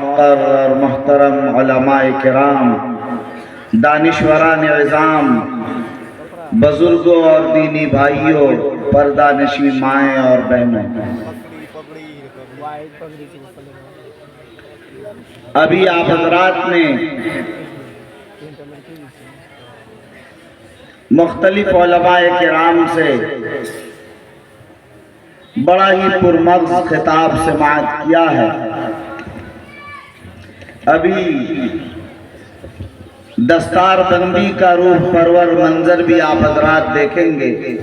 موقر اور محترم علماء کرام، دانشوران عظام، بزرگوں اور دینی بھائیوں، پردہ نشین مائیں اور بہنوں، ابھی آپ حضرات نے مختلف علماء کرام سے بڑا ہی پرمغز خطاب سماعت کیا ہے۔ ابھی دستار بندی کا روح پرور منظر بھی آپ حضرات دیکھیں گے۔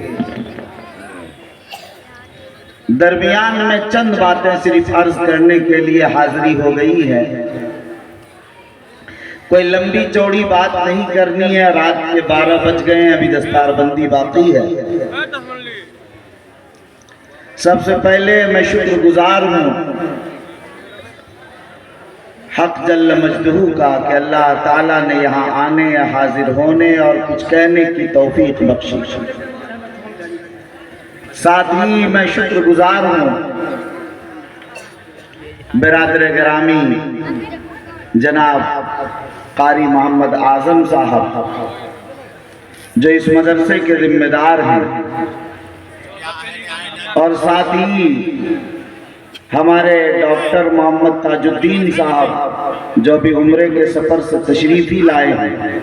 درمیان میں چند باتیں صرف عرض کرنے کے لیے حاضری ہو گئی ہے، کوئی لمبی چوڑی بات نہیں کرنی ہے، رات کے 12 بج گئے ہیں، ابھی دستار بندی باقی ہے۔ سب سے پہلے میں شکر گزار ہوں حق جل مجدہ کا کہ اللہ تعالیٰ نے یہاں آنے، حاضر ہونے اور کچھ کہنے کی توفیق بخشی۔ ساتھ ہی میں شکر گزار ہوں برادر گرامی جناب قاری محمد اعظم صاحب جو اس مدرسے کے ذمہ دار ہیں، اور ساتھ ہی ہمارے ڈاکٹر محمد تاج الدین صاحب جو بھی عمرے کے سفر سے تشریف ہی لائے ہیں۔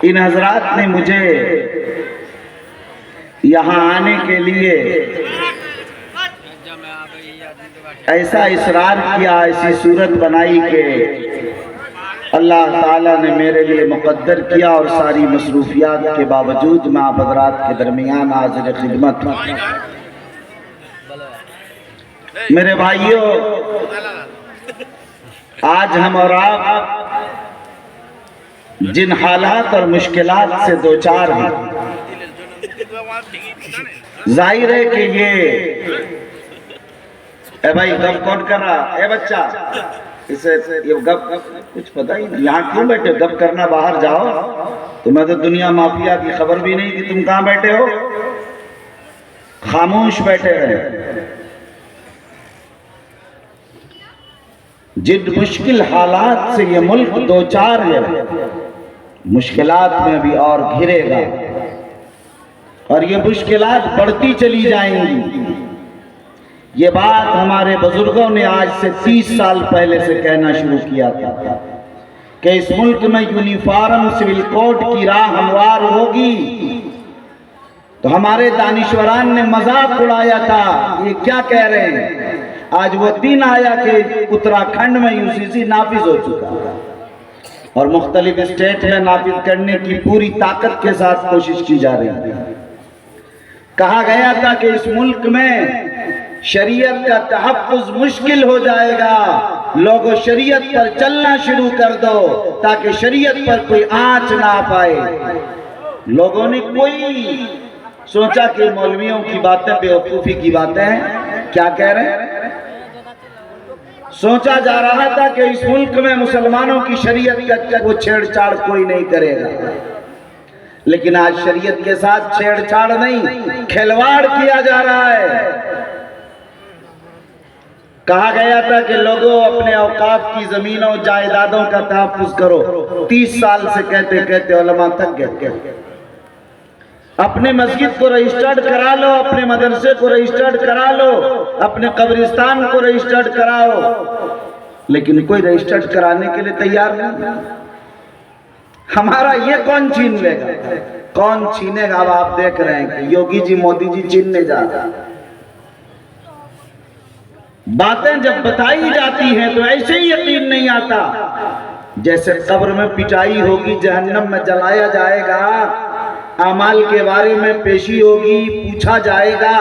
ان حضرات نے مجھے یہاں آنے کے لیے ایسا اصرار کیا، ایسی صورت بنائی کہ اللہ تعالیٰ نے میرے لیے مقدر کیا، اور ساری مصروفیات کے باوجود میں آپ حضرات کے درمیان حاضر خدمت ہوں۔ میرے بھائیوں، آج ہم اور آپ جن حالات اور مشکلات سے دوچار ہیں، ظاہر ہے کہ اے بھائی گپ کون کر رہا؟ اے بچہ اسے یہ گپ کچھ پتہ ہی نہیں، یہاں کیوں بیٹھے؟ گپ کرنا باہر جاؤ۔ تمہیں تو دنیا مافیا کی خبر بھی نہیں کہ تم کہاں بیٹھے ہو، خاموش بیٹھے رہے۔ جن مشکل حالات سے یہ ملک دوچار ہے، مشکلات میں بھی اور گھرے گا، اور یہ مشکلات بڑھتی چلی جائیں گی۔ یہ بات ہمارے بزرگوں نے آج سے 30 سال پہلے سے کہنا شروع کیا تھا کہ اس ملک میں یونیفارم سول کوڈ کی راہ ہموار ہوگی، تو ہمارے دانشوران نے مذاق اڑایا تھا، یہ کیا کہہ رہے ہیں؟ آج وہ دن آیا کہ اتراکھنڈ میں UCC نافذ ہو چکا ہے، اور مختلف اسٹیٹ میں نافذ کرنے کی پوری طاقت کے ساتھ کوشش کی جا رہی ہے۔ کہا گیا تھا کہ اس ملک میں شریعت کا تحفظ مشکل ہو جائے گا، لوگوں شریعت پر چلنا شروع کر دو تاکہ شریعت پر کوئی آنچ نہ پائے۔ لوگوں نے کوئی سوچا کہ مولویوں کی باتیں بیوقوفی کی باتیں ہیں، کیا کہہ رہے ہیں؟ سوچا جا رہا تھا کہ اس ملک میں مسلمانوں کی شریعت کا وہ چھیڑ چھاڑ کوئی نہیں کرے گا، لیکن آج شریعت کے ساتھ چھیڑ چھاڑ نہیں، کھلواڑ کیا جا رہا ہے۔ کہا گیا تھا کہ لوگوں اپنے اوقاف کی زمینوں جائیدادوں کا تحفظ کرو، 30 سال سے کہتے کہتے علماء تک گئے۔ اپنے مسجد کو رجسٹرڈ کرا لو، اپنے مدرسے کو رجسٹرڈ کرا لو، اپنے قبرستان کو رجسٹرڈ کراؤ، لیکن کوئی رجسٹرڈ کرانے کے لیے تیار نہیں۔ ہمارا یہ کون چھین لے گا؟ کون چھینے گا؟ اب آپ دیکھ رہے ہیں کہ یوگی جی مودی جی چھیننے جا رہے ہیں۔ باتیں جب بتائی جاتی ہیں تو ایسے ہی یقین نہیں آتا، جیسے قبر میں پٹائی ہوگی، جہنم میں جلایا جائے گا، اعمال کے بارے میں پیشی ہوگی، پوچھا جائے گا،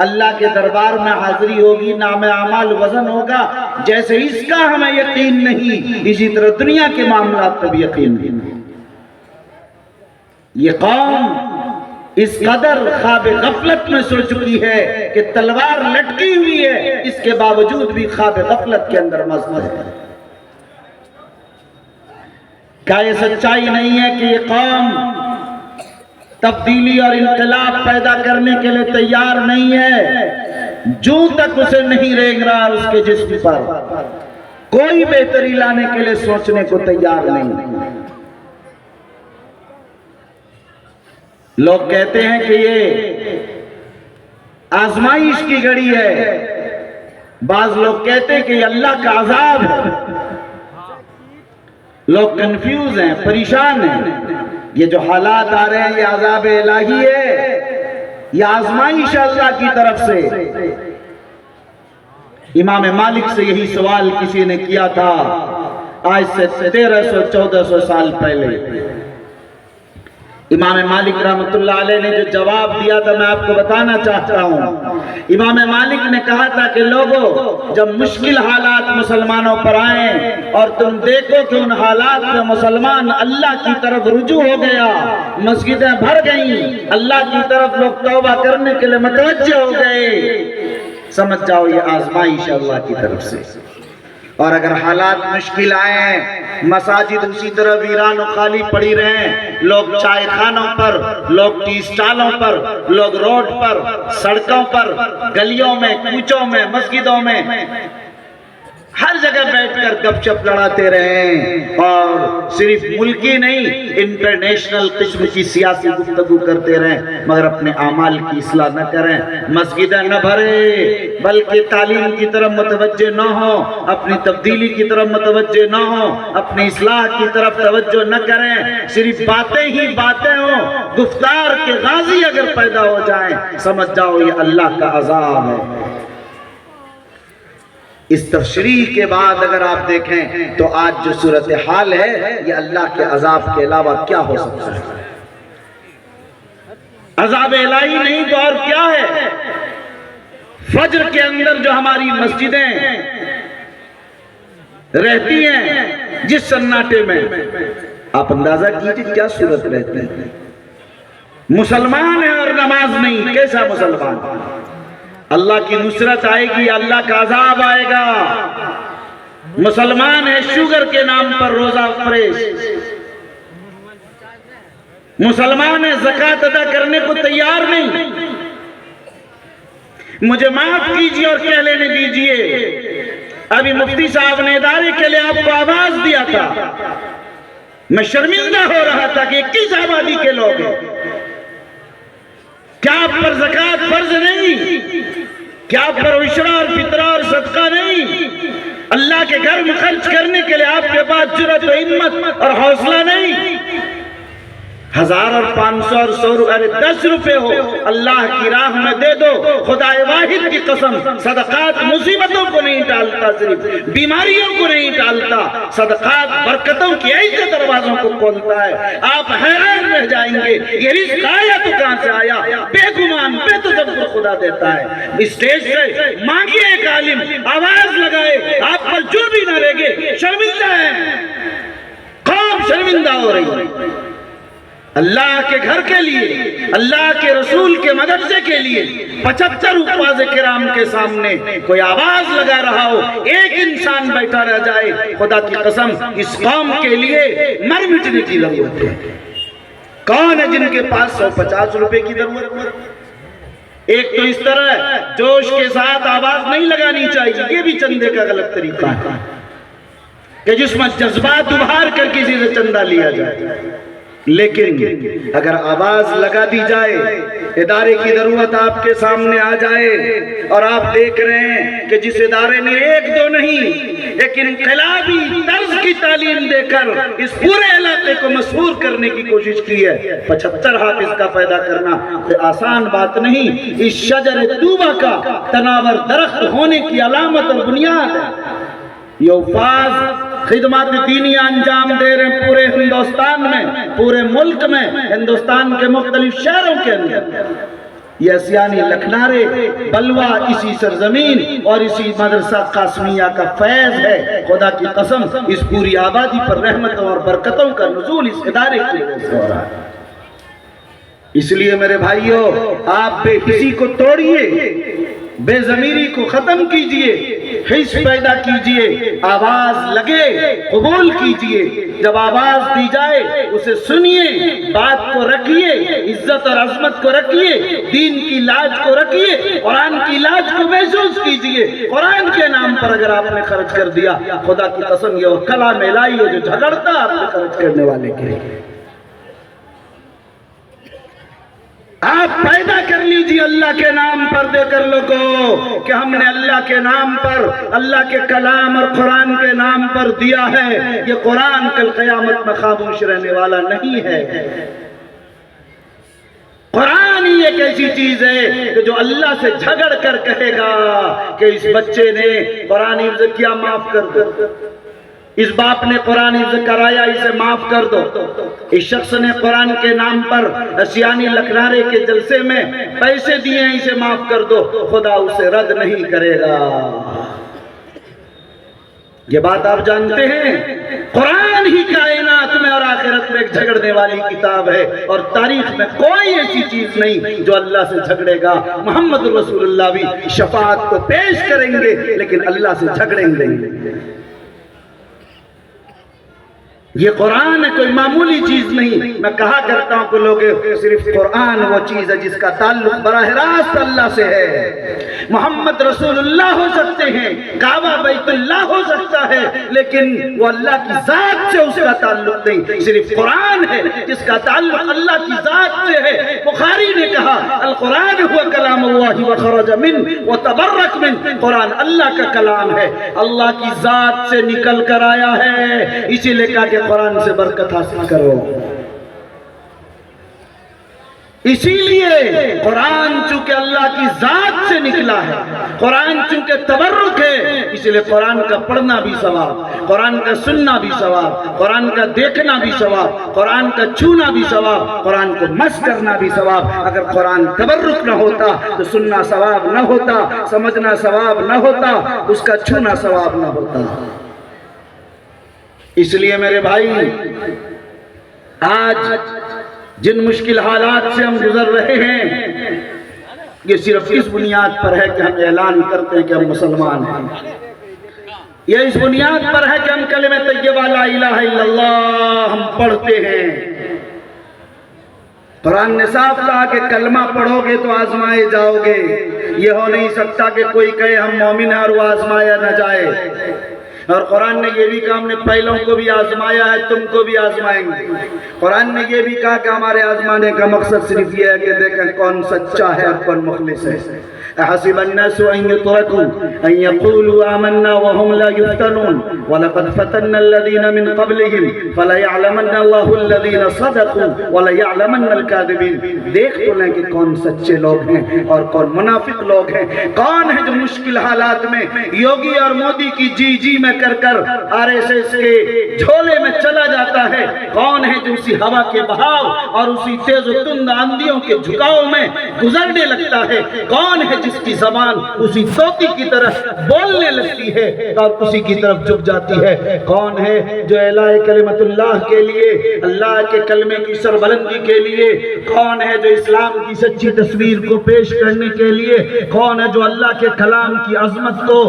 اللہ کے دربار میں حاضری ہوگی، نام اعمال وزن ہوگا، جیسے اس کا ہمیں یقین نہیں، اسی طرح دنیا کے معاملات پر بھی یقین نہیں۔ یہ قوم اس قدر خواب غفلت میں سو چکی ہے کہ تلوار لٹکی ہوئی ہے، اس کے باوجود بھی خواب غفلت کے اندر مست ہے۔ کیا یہ سچائی نہیں ہے کہ یہ قوم تبدیلی اور انقلاب پیدا کرنے کے لیے تیار نہیں ہے؟ جو تک اسے نہیں رینگ رہا اس کے جسم پر کوئی بہتری لانے کے لیے سوچنے کو تیار نہیں۔ لوگ کہتے ہیں کہ یہ آزمائش کی گھڑی ہے، بعض لوگ کہتے ہیں کہ یہ اللہ کا عذاب ہے۔ لوگ کنفیوز ہیں، پریشان ہیں، یہ جو حالات آ رہے ہیں یہ عذاب الہی ہے یا آزمائش اللہ کی طرف سے؟ امام مالک سے یہی سوال کسی نے کیا تھا آج سے 1300-1400 سال پہلے۔ امام مالک رحمت اللہ علیہ نے جو جواب دیا تھا میں آپ کو بتانا چاہتا ہوں۔ امام مالک نے کہا تھا کہ لوگوں، جب مشکل حالات مسلمانوں پر آئیں اور تم دیکھو کہ ان حالات میں مسلمان اللہ کی طرف رجوع ہو گیا، مسجدیں بھر گئیں، اللہ کی طرف لوگ توبہ کرنے کے لیے متوجہ ہو گئے، سمجھ جاؤ یہ آزمائش اللہ کی طرف سے۔ اور اگر حالات مشکل آئیں، مساجد اسی طرح ویران و خالی پڑی رہیں، لوگ چائے خانوں پر، لوگ ٹی سٹالوں پر، لوگ روڈ پر، سڑکوں پر، گلیوں میں، کوچوں میں، مسجدوں میں، ہر جگہ بیٹھ کر گپ شپ لڑاتے رہیں اور صرف ملکی نہیں انٹرنیشنل قسم کی سیاسی گفتگو کرتے رہیں، مگر اپنے اعمال کی اصلاح نہ کریں، مسجدیں نہ بھریں، بلکہ تعلیم کی طرف متوجہ نہ ہوں، اپنی تبدیلی کی طرف متوجہ نہ ہوں، اپنی اصلاح کی طرف توجہ نہ کریں، صرف باتیں ہی باتیں ہوں، گفتار کے غازی اگر پیدا ہو جائیں، سمجھ جاؤ یہ اللہ کا عذاب ہے۔ اس تشریح کے بعد اگر آپ دیکھیں تو آج جو صورتحال ہے یہ اللہ کے عذاب کے علاوہ کیا ہو سکتا ہے؟ عذاب الہی نہیں تو اور کیا ہے؟ فجر کے اندر جو ہماری مسجدیں رہتی ہیں جس سناٹے میں، آپ اندازہ کیجئے کیا صورت رہتی ہے؟ مسلمان ہے اور نماز نہیں، کیسا مسلمان؟ اللہ کی نصرت آئے گی، اللہ کا عذاب آئے گا۔ مسلمان ہے شوگر کے نام پر روزہ فریش، مسلمان ہے زکوٰۃ ادا کرنے کو تیار نہیں۔ مجھے معاف کیجیے اور کہہ لینے دیجیے، ابھی مفتی صاحب نے ادارے کے لیے آپ کو آواز دیا تھا، میں شرمندہ ہو رہا تھا کہ 21 آبادی کے لوگ ہیں، کیا آپ پر زکوٰۃ فرض نہیں؟ کیا آپ پر عشرہ اور فطرہ اور صدقہ نہیں؟ اللہ کے گھر میں خرچ کرنے کے لیے آپ کے پاس جرأت و ہمت اور حوصلہ نہیں؟ 1000 اور 500 اور 100 اور 10 روپے ہو اللہ کی راہ میں دے دو، خدا واحد کی قسم صدقات مصیبتوں کو نہیں ٹالتا، صرف بیماریوں کو نہیں ٹالتا، صدقات برکتوں کی ایسے دروازوں کو کھولتا ہے، آپ حیران رہ جائیں گے یہ رزق آیا تو کہاں سے آیا؟ بے گمان بے تصور خدا دیتا ہے۔ اسٹیج سے مانگیے ایک عالم آواز لگائے، آپ پر جو بھی نہ رہے، شرمندہ ہے، قوم شرمندہ ہو رہی ہے۔ اللہ کے گھر کے لیے، اللہ کے رسول کے مدرسے کے لیے 75 حفاظ کرام کے سامنے کوئی آواز لگا رہا ہو، ایک انسان بیٹھا رہ جائے، خدا کی قسم اس قوم کے لیے مر مٹنے کی ضرورت ہے۔ کون ہے جن کے پاس 150 روپے کی ضرورت ہے؟ ایک تو اس طرح جوش کے ساتھ آواز نہیں لگانی چاہیے، یہ بھی چندے کا غلط طریقہ ہے کہ جس میں جذبات ابھار کر کسی سے چندہ لیا جائے، لیکن اگر آواز لگا دی جائے، ادارے کی ضرورت آپ کے سامنے آ جائے اور آپ دیکھ رہے ہیں کہ جس ادارے نے ایک دو نہیں ایک انقلابی طرز کی تعلیم دے کر اس پورے علاقے کو مسحور کرنے کی کوشش کی ہے، 75 حافظ کا پیدا کرنا کوئی آسان بات نہیں۔ اس شجر طوبہ کا تناور درخت ہونے کی علامت اور بنیاد ہے۔ یہ حفاظ خدمات دینی انجام دے رہے ہیں پورے ہندوستان میں، پورے ملک میں، ہندوستان کے مختلف شہروں کے اندر۔ یہ اسیانی لکھنارے بلوہ اسی سرزمین اور اسی مدرسہ قاسمیہ کا فیض ہے۔ خدا کی قسم اس پوری آبادی پر رحمتوں اور برکتوں کا نزول اس ادارے کی وجہ سے ہو رہا ہے۔ اس لیے میرے بھائیوں، آپ بے حسی کو توڑیے، بے ضمیری کو ختم کیجئے، حس پیدا کیجئے، آواز لگے قبول کیجئے، جب آواز دی جائے اسے سنیے، بات کو رکھیے، عزت اور عظمت کو رکھیے، دین کی لاج کو رکھیے، قرآن کی لاج کو محسوس کیجئے۔ قرآن کے نام پر اگر آپ نے خرچ کر دیا، خدا کی قسم یہ وہ کلام الہی ہے جو جھگڑتا آپ نے خرچ کرنے والے کے لیے۔ آپ پیدا کر لیجئے اللہ کے نام پر دے کر لوگوں کہ ہم نے اللہ کے نام پر، اللہ کے کلام اور قرآن کے نام پر دیا ہے۔ یہ قرآن کل قیامت میں خاموش رہنے والا نہیں ہے۔ قرآن ہی ایک ایسی چیز ہے کہ جو اللہ سے جھگڑ کر کہے گا کہ اس بچے نے قرآن حفظ کیا، معاف کر دو، اس باپ نے قرآن حفظ کرایا، اسے معاف کر دو، اس شخص نے قرآن کے نام پر اشیانی لکھنارے کے جلسے میں پیسے دیے ہیں، اسے معاف کر دو، خدا اسے رد نہیں کرے گا۔ یہ بات آپ جانتے ہیں، قرآن ہی کائنات میں اور آخرت میں ایک جھگڑنے والی کتاب ہے، اور تاریخ میں کوئی ایسی چیز نہیں جو اللہ سے جھگڑے گا۔ محمد رسول اللہ بھی شفاعت کو پیش کریں گے لیکن اللہ سے جھگڑیں گے۔ یہ قرآن ہے، کوئی معمولی چیز نہیں۔ میں کہا کرتا ہوں کہ لوگ صرف قرآن وہ چیز ہے جس کا تعلق براہ راست اللہ سے ہے۔ محمد رسول اللہ ہو سکتے ہیں، کعبہ بیت اللہ ہو سکتا ہے، لیکن وہ اللہ کی ذات سے اس کا تعلق نہیں۔ صرف قرآن ہے جس کا تعلق اللہ کی ذات سے ہے۔ بخاری نے کہا القرآن ہوا کلام اللہ وخرج من وتبرک من، قرآن اللہ کا کلام ہے، اللہ کی ذات سے نکل کر آیا ہے، اسی لئے کہا کہ قرآن سے برکت حاصل کرو۔ اسی لیے قرآن چونکہ اللہ کی ذات سے نکلا ہے، قرآن چونکہ تبرک ہے، اسی لیے قرآن کا پڑھنا بھی ثواب، قرآن کا سننا بھی ثواب، قرآن کا دیکھنا بھی ثواب، قرآن کا چھونا بھی ثواب، قرآن کو مس کرنا بھی ثواب۔ اگر قرآن تبرک نہ ہوتا تو سننا ثواب نہ ہوتا، سمجھنا ثواب نہ ہوتا، اس کا چھونا ثواب نہ ہوتا۔ اس لیے میرے بھائی، آج جن مشکل حالات سے ہم گزر رہے ہیں، یہ صرف اس بنیاد پر ہے کہ ہم اعلان کرتے ہیں کہ ہم مسلمان ہیں، یہ اس بنیاد پر ہے کہ ہم کلمہ طیبہ لا الہ الا اللہ ہم پڑھتے ہیں۔ قرآن نے صاف کہا کہ کلمہ پڑھو گے تو آزمائے جاؤ گے۔ یہ ہو نہیں سکتا کہ کوئی کہے ہم مومن ہیں اور وہ آزمایا نہ جائے۔ اور قرآن نے یہ بھی کہا ہم نے پہلوں کو بھی آزمایا ہے، تم کو بھی آزمائیں گے۔ قرآن نے یہ بھی کہا کہ ہمارے آزمانے کا مقصد صرف یہ ہے کہ دیکھیں کون سچا ہے اور کون مخلص ہے۔ احسب الناس ان يتركوا ان يقولوا آمنا وهم لا يفتنون ولقد فتنا الذين من قبلهم فليعلمن الله الذين صدقوا وليعلمن الكاذبين۔ دیکھ تو لیں کہ کون سچے لوگ ہیں اور کون منافق لوگ ہیں، کون ہے جو مشکل حالات میں یوگی اور مودی کی جی جی میں کر کر RSS کے جھولے میں چلا جاتا ہے، کون ہے جو اسی ہوا کے بہاؤ اور اسی تیز و تند آندھیوں کے جھکاؤ میں گزرنے لگتا ہے، کون ہے جس کی زبان اسی طوطی کی طرح بولنے لگتی ہے اور اسی کی طرف جھک جاتی ہے، کون ہے جو اعلاء کلمت اللہ کے لیے، اللہ کے کلمے کی سربلندی کے لیے، کون ہے جو اسلام کی سچی تصویر کو پیش کرنے کے لیے، کون ہے جو اللہ کے کلام کی عظمت کو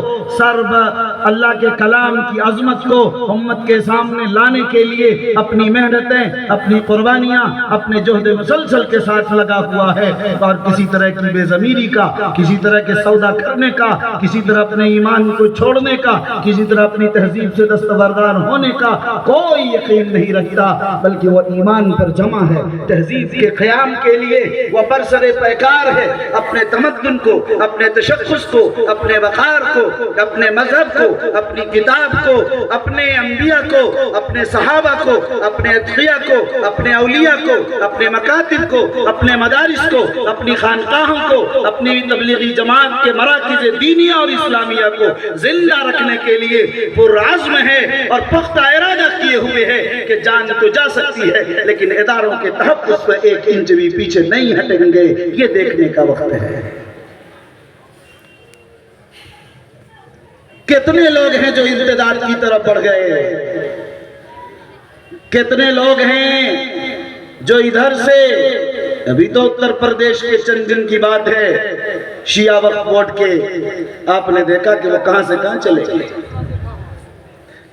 اللہ کے کلام کی عظمت کو امت کے سامنے لانے کے لیے اپنی محنتیں، اپنی قربانیاں، اپنے جہد مسلسل کے ساتھ لگا ہوا ہے، اور کسی طرح کی بے ضمیری کا، کسی طرح کے سودا کرنے کا، کسی طرح اپنے ایمان کو چھوڑنے کا، کسی طرح اپنی تہذیب سے دستبردار ہونے کا کوئی یقین نہیں رکھتا، بلکہ وہ ایمان پر جمع ہے، تہذیب کے قیام کے لیے وہ برسر پیکار ہے، اپنے تمدن کو، اپنے تشخص کو، اپنے وقار کو، اپنے مذہب کو، اپنی کتاب کو، اپنے انبیاء کو، اپنے صحابہ کو، اپنے اتقیاء کو، اپنے اولیاء کو، اپنے مکاتب کو، اپنے مدارس کو، اپنی خانقاہوں کو، اپنی تبلیغی جماعت کے مراکز دینیہ اور اسلامیہ کو زندہ رکھنے کے لیے پرعزم ہے اور پختہ ارادہ کیے ہوئے ہے کہ جان تو جا سکتی ہے لیکن اداروں کے تحفظ پر ایک انچ بھی پیچھے نہیں ہٹیں گے، یہ دیکھنے کا وقت ہے۔ کتنے لوگ ہیں جو ارتداد کی طرف بڑھ گئے، کتنے لوگ ہیں جو ادھر سے ابھی تو اتر پردیش کے چند دن کی بات ہے، شیعہ وقف بورڈ کے آپ نے دیکھا کہ وہ کہاں سے کہاں چلے گئے۔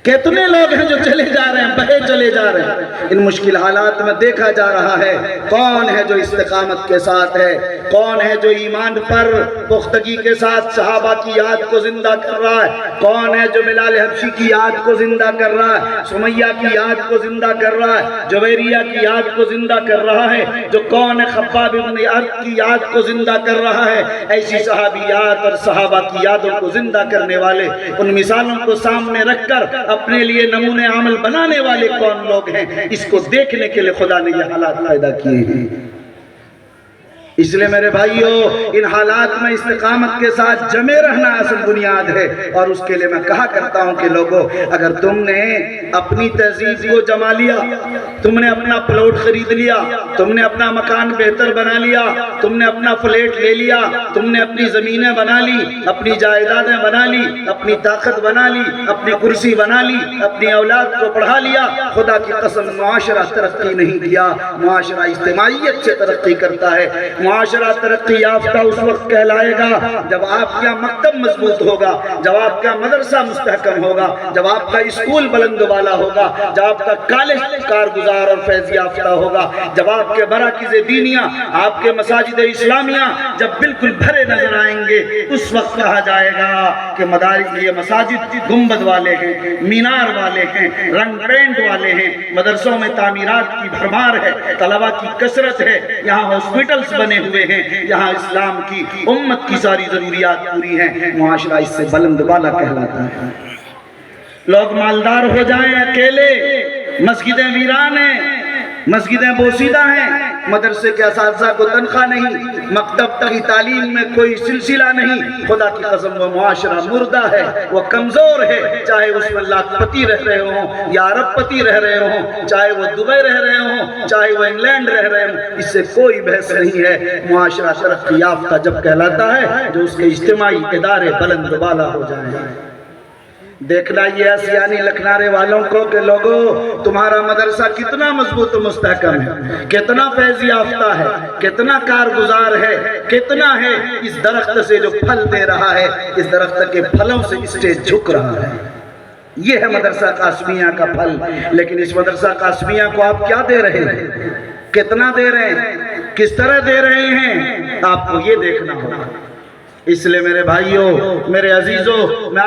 کتنے لوگ ہیں جو چلے جا رہے ہیں، بہے چلے جا رہے ہیں۔ ان مشکل حالات میں دیکھا جا رہا ہے کون ہے جو استقامت کے ساتھ ہے، کون ہے جو ایمان پر پختگی کے ساتھ صحابہ کی یاد کو زندہ کر رہا ہے، کون ہے جو بلال حبشی کی یاد کو زندہ کر رہا ہے، سمیہ کی یاد کو زندہ کر رہا ہے، جویریہ کی یاد کو زندہ کر رہا ہے، جو کون ہے خباب بن ارد کی یاد کو زندہ کر رہا ہے۔ ایسی صحابیات اور صحابہ کی یادوں کو زندہ کرنے والے، ان مثالوں کو سامنے رکھ کر اپنے لیے نمونے عمل بنانے والے کون لوگ ہیں، اس کو دیکھنے کے لیے خدا نے یہ حالات پیدا کیے ہیں۔ اس لیے میرے بھائیوں، ان حالات میں استقامت کے ساتھ جمے رہنا اصل بنیاد ہے، اور اس کے لیے میں کہا کرتا ہوں کہ لوگوں، اگر تم نے اپنی تہذیب کو جما لیا، تم نے اپنا پلاٹ خرید لیا، تم نے اپنا مکان بہتر بنا لیا، تم نے اپنا فلیٹ لے لیا، تم نے اپنی زمینیں بنا لی، اپنی جائیدادیں بنا لی، اپنی طاقت بنا لی، اپنی کرسی بنا لی، اپنی اولاد کو پڑھا لیا، خدا کی قسم معاشرہ ترقی نہیں کیا۔ معاشرہ اجتماعیت سے ترقی کرتا ہے۔ معاشرہ ترقی یافتہ اس وقت کہلائے گا جب آپ کا مکتب مضبوط ہوگا، جب آپ کا مدرسہ مستحکم ہوگا، جب آپ کا اسکول بلند والا ہوگا، جب آپ کا کالج کارگزار اور فیض یافتہ ہوگا، جب آپ کے مراکز دینیہ، آپ کے مساجد اسلامیہ جب بالکل بھرے نظر آئیں گے، اس وقت کہا جائے گا کہ مدارس یہ مساجد گنبد والے ہیں، مینار والے ہیں، رنگ پینٹ والے ہیں، مدرسوں میں تعمیرات کی بھرمار ہے، طلبہ کی کثرت ہے، یہاں ہاسپٹلز بنے ہوئے ہیں، یہاں اسلام کی امت کی ساری ضروریات پوری ہیں۔ معاشرہ اس سے بلند والا کہلاتا ہے۔ لوگ مالدار ہو جائیں اکیلے، مسجدیں ویران ہیں، مسجدیں بوسیدہ ہیں، مدرسے کے اساتذہ کو تنخواہ نہیں، مکتب تک تعلیم میں کوئی سلسلہ نہیں، خدا کی قسم وہ معاشرہ مردہ ہے، وہ کمزور ہے۔ چاہے اس میں لاکھ پتی رہ رہے ہوں یا ارب پتی رہ رہے ہوں، چاہے وہ دبئی رہ رہے ہوں، چاہے وہ انگلینڈ رہ رہے ہوں، اس سے کوئی بحث نہیں ہے۔ معاشرہ ترقی یافتہ جب کہلاتا ہے جو اس کے اجتماعی ادارے بلند بالا ہو جائیں۔ دیکھنا یہ اسیانی لکھنارے والوں کو کہ لوگوں، تمہارا مدرسہ کتنا مضبوط و مستحکم ہے، کتنا فیض یافتہ ہے، کتنا کارگزار ہے، کتنا ہے اس درخت سے جو پھل دے رہا ہے، اس درخت کے پھلوں سے اسٹیج جھک رہا ہے۔ یہ ہے مدرسہ قاسمیہ کا پھل۔ لیکن اس مدرسہ قاسمیہ کو آپ کیا دے رہے ہیں، کتنا دے رہے ہیں، کس طرح دے رہے ہیں، آپ کو یہ دیکھنا ہوگا۔ اس لیے میرے بھائیوں، میرے عزیزوں، میں